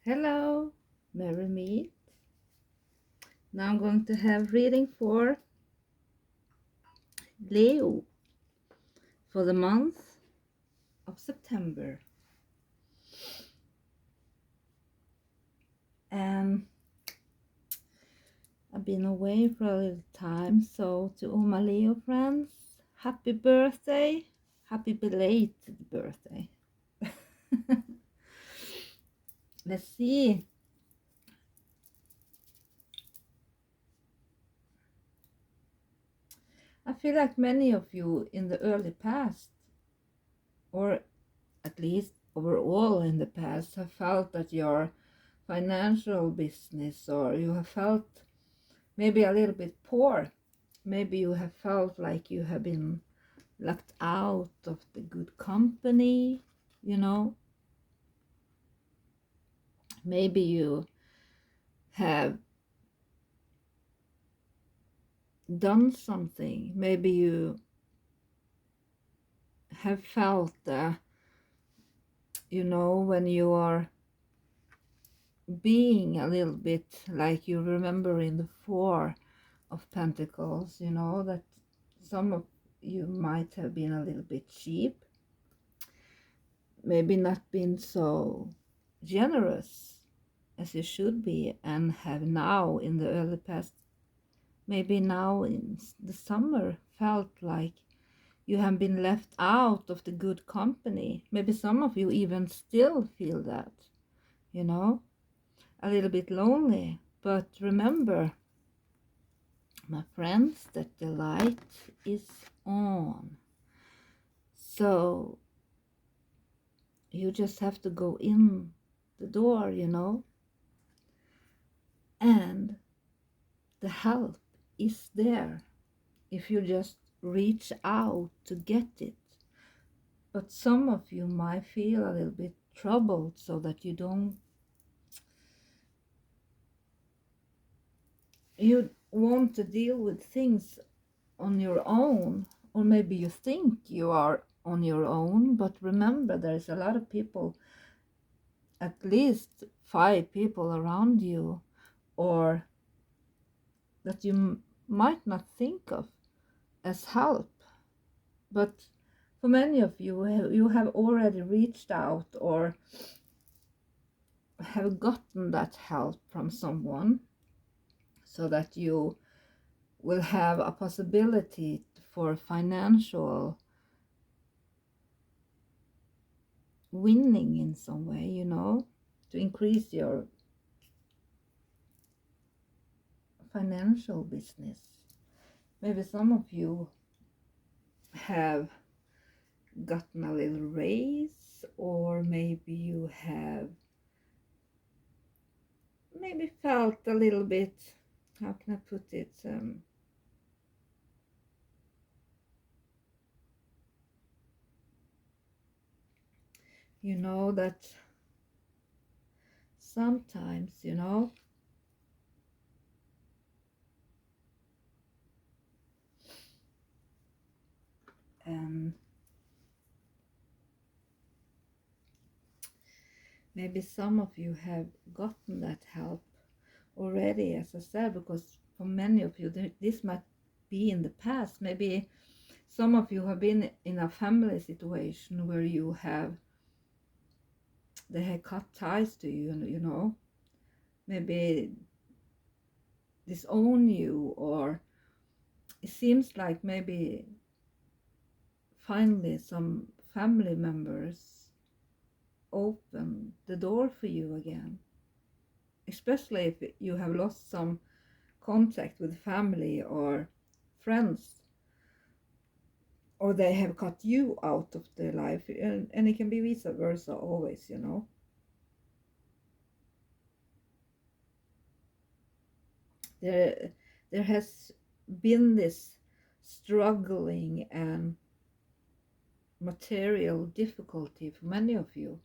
Hello, Merry Meet. Now I'm going to have reading for Leo for the month of September. And I've been away for a little time, so to all my Leo friends, happy birthday, happy belated birthday. Let's see. I feel like many of you in the early past, or at least overall in the past, have felt that your financial business, or you have felt maybe a little bit poor. Maybe you have felt like you have been locked out of the good company, you know. Maybe you have done something. Maybe you have felt, when you are being a little bit like you remember in the Four of Pentacles, that some of you might have been a little bit cheap, maybe not been so generous as you should be, and have now in the early past, maybe now in the summer, felt like you have been left out of the good company. Maybe some of you even still feel that, a little bit lonely. But remember, my friends, that the light is on. So you just have to go in the door, and the help is there if you just reach out to get it. But some of you might feel a little bit troubled, so that you want to deal with things on your own, or maybe you think you are on your own. But remember, there's a lot of people, at least 5 people around you, or that you might not think of as help. But for many of you, you have already reached out or have gotten that help from someone, so that you will have a possibility for financial winning in some way, to increase your financial business. Maybe some of you have gotten a little raise, or maybe you have felt a little bit, how can I put it, that sometimes, and maybe some of you have gotten that help already, as I said, because for many of you, this might be in the past. Maybe some of you have been in a family situation where they have cut ties to you, maybe disown you, or it seems like maybe finally some family members open the door for you again, especially if you have lost some contact with family or friends, or they have cut you out of their life, and it can be vice versa always, there has been this struggling and material difficulty for many of you,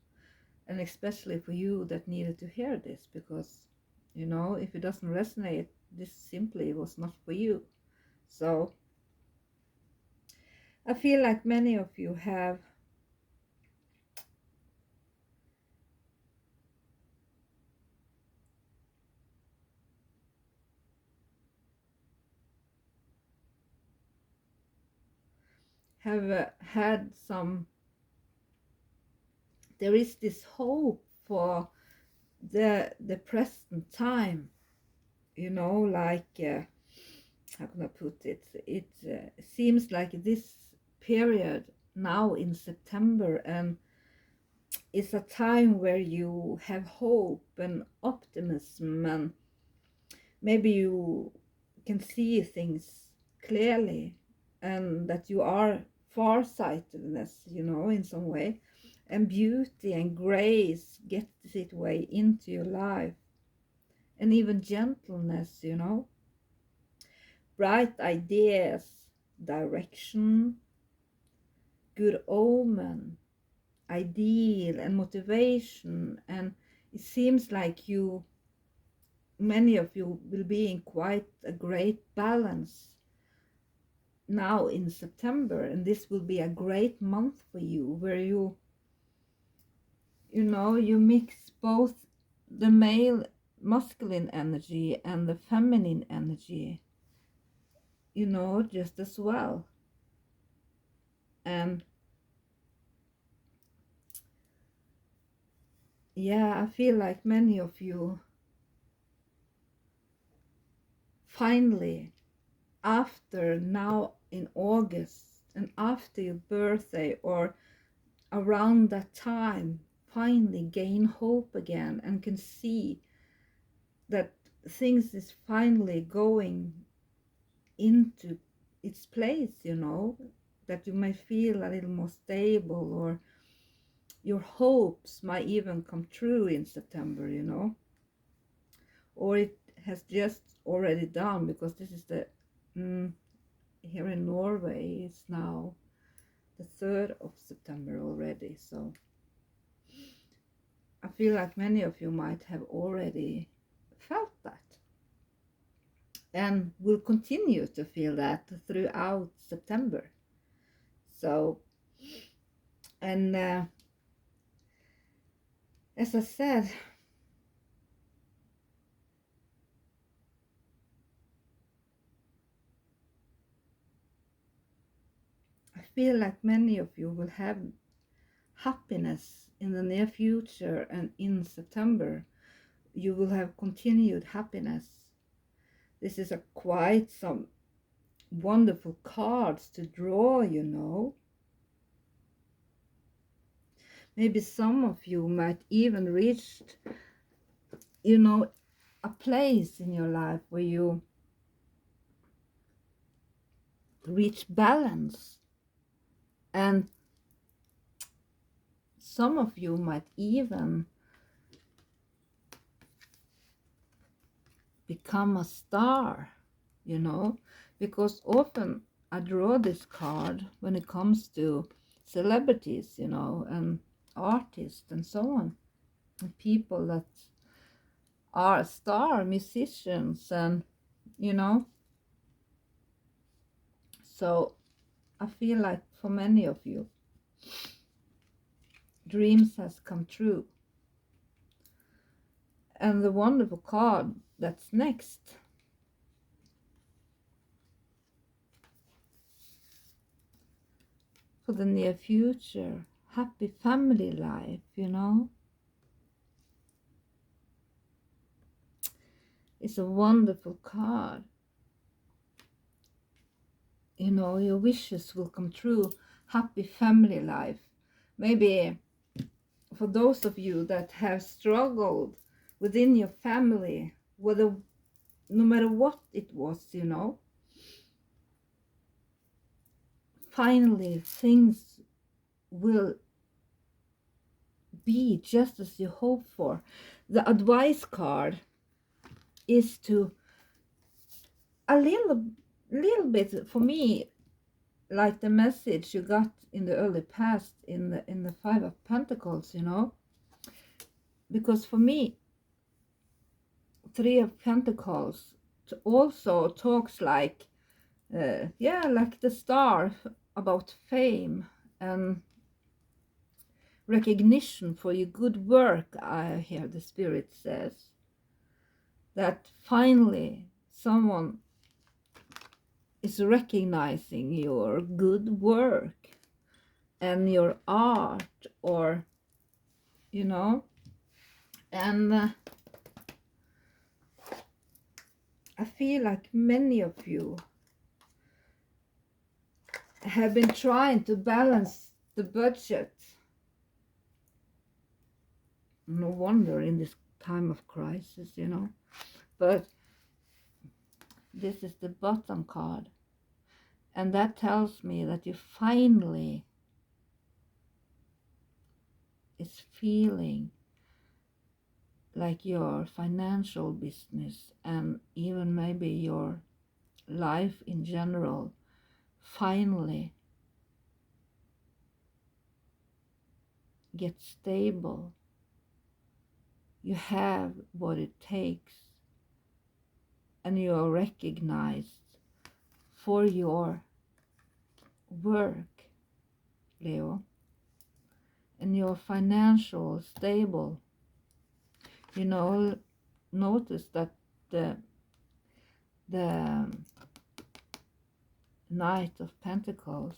and especially for you that needed to hear this, because if it doesn't resonate, this simply was not for you. So I feel like many of you have, have had some, there is this hope for the present time, you know, like how can I put it? It seems like this period now in September, and it's a time where you have hope and optimism, and maybe you can see things clearly, and that you are farsightedness, you know, in some way, and beauty and grace gets its way into your life, and even gentleness, you know, bright ideas, direction, good omen, ideal, and motivation. And it seems like you, many of you, will be in quite a great balance now in September, and this will be a great month for you, where you know, you mix both the male masculine energy and the feminine energy, you know, just as well. And yeah, I feel like many of you finally, after now in August and after your birthday or around that time, finally gain hope again and can see that things is finally going into its place, you know, that you may feel a little more stable, or your hopes might even come true in September, you know, or it has just already done, because this is the here in Norway it's now the 3rd of September already. So I feel like many of you might have already felt that and will continue to feel that throughout September. So, and as I said, I feel like many of you will have happiness in the near future, and in September you will have continued happiness. This is a quite some wonderful cards to draw, you know. Maybe some of you might even reach, you know, a place in your life where you reach balance, and some of you might even become a star, you know, because often I draw this card when it comes to celebrities, you know, and artists and so on, and people that are star musicians, and you know, so I feel like for many of you, dreams has come true. And the wonderful card that's next, for the near future, happy family life, you know. It's a wonderful card. You know, your wishes will come true. Happy family life. Maybe for those of you that have struggled within your family, whether, no matter what it was, you know, finally things will be just as you hope for. The advice card is to a little bit, for me, like the message you got in the early past in the 5 of Pentacles, you know, because for me 3 of Pentacles also talks like yeah, like the star, about fame and recognition for your good work. I hear the Spirit says that finally someone is recognizing your good work and your art, or you know. And I feel like many of you have been trying to balance the budget. No wonder in this time of crisis, you know. But this is the bottom card, and that tells me that you finally is feeling like your financial business, and even maybe your life in general, finally get stable. You have what it takes, and you are recognized for your work, Leo, and you're financial stable. You know, notice that the Knight of Pentacles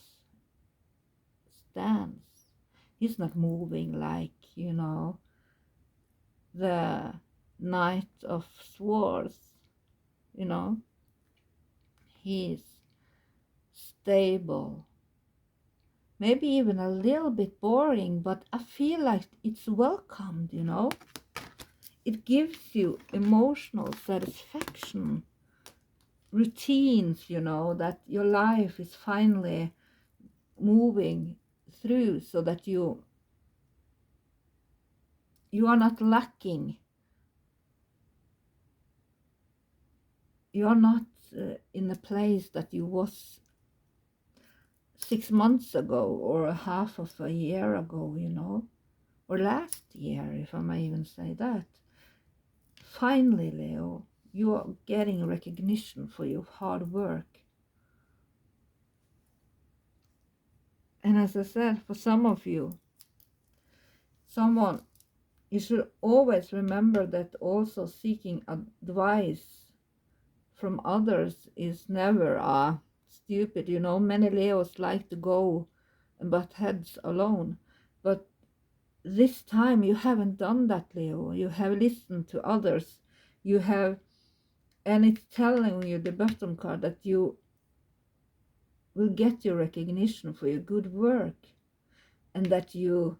stands. He's not moving like, you know, the Knight of Swords, you know. He's stable. Maybe even a little bit boring, but I feel like it's welcomed, you know. It gives you emotional satisfaction, routines, you know, that your life is finally moving through, so that you are not lacking. You are not in a place that you was 6 months ago, or half of a year ago, you know, or last year, if I may even say that. Finally, Leo, you are getting recognition for your hard work. And as I said, for some of you, you should always remember that also seeking advice from others is never stupid. You know, many Leos like to go and butt heads alone. But this time you haven't done that, Leo. You have listened to others. You have, and it's telling you, the bottom card, that you will get your recognition for your good work, and that you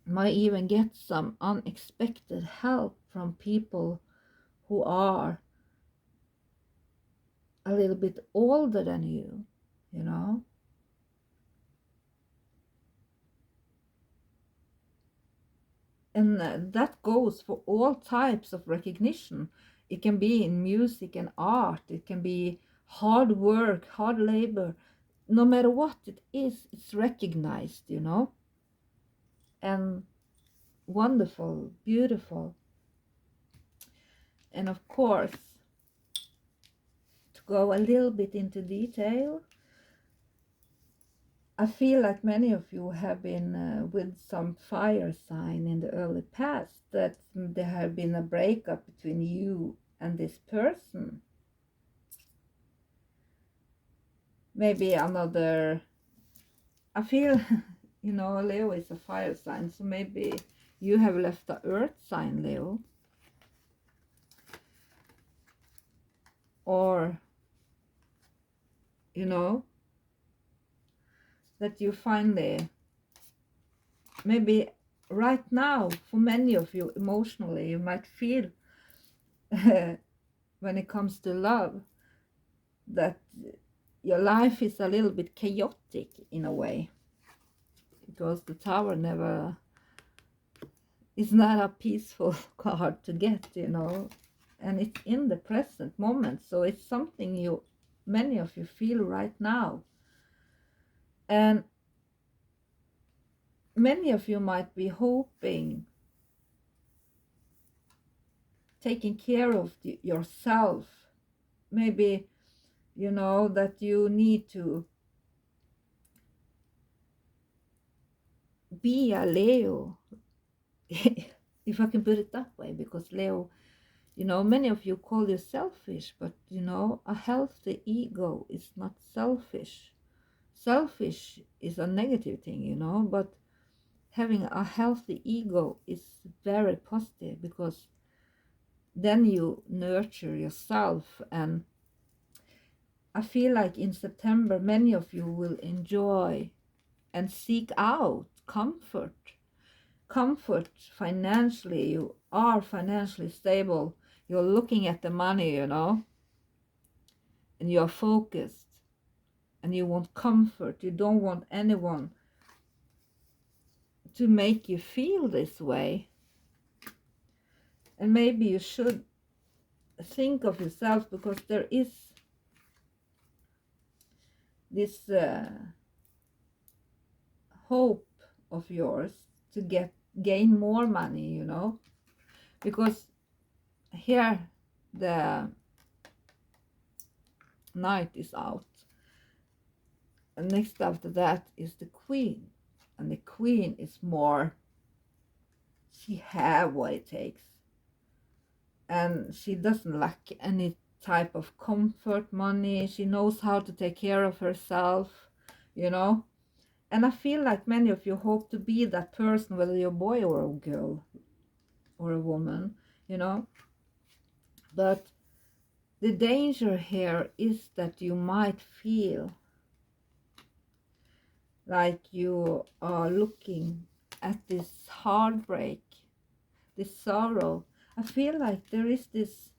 might even get some unexpected help from people who are a little bit older than you, you know. And that goes for all types of recognition. It can be in music and art. It can be hard work, hard labor. No matter what it is, it's recognized, you know. And wonderful, beautiful. And of course, to go a little bit into detail, I feel like many of you have been with some fire sign in the early past, that there have been a breakup between you and this person. Maybe another, I feel, you know, Leo is a fire sign, so maybe you have left the earth sign, Leo. Or, you know, that you finally, maybe right now, for many of you emotionally, you might feel when it comes to love, that your life is a little bit chaotic in a way, because the Tower never is not a peaceful card to get, you know, and it's in the present moment, so it's something many of you feel right now. And many of you might be hoping, taking care of yourself, maybe, you know, that you need to be a Leo, if I can put it that way, because Leo, You know, many of you call you selfish, but you know, a healthy ego is not selfish. Selfish is a negative thing, you know, but having a healthy ego is very positive, because then you nurture yourself. And I feel like in September, many of you will enjoy and seek out comfort financially. You are financially stable, you're looking at the money, you know, and you're focused, and you want comfort. You don't want anyone to make you feel this way. And maybe you should think of yourself, because there is this hope of yours to gain more money, you know, because here the Knight is out, and next after that is the Queen, and the Queen is more, she have what it takes, and she doesn't lack any type of comfort money. She knows how to take care of herself, you know. And I feel like many of you hope to be that person, whether you're a boy or a girl or a woman, you know. But the danger here is that you might feel like you are looking at this heartbreak, this sorrow. I feel like there is this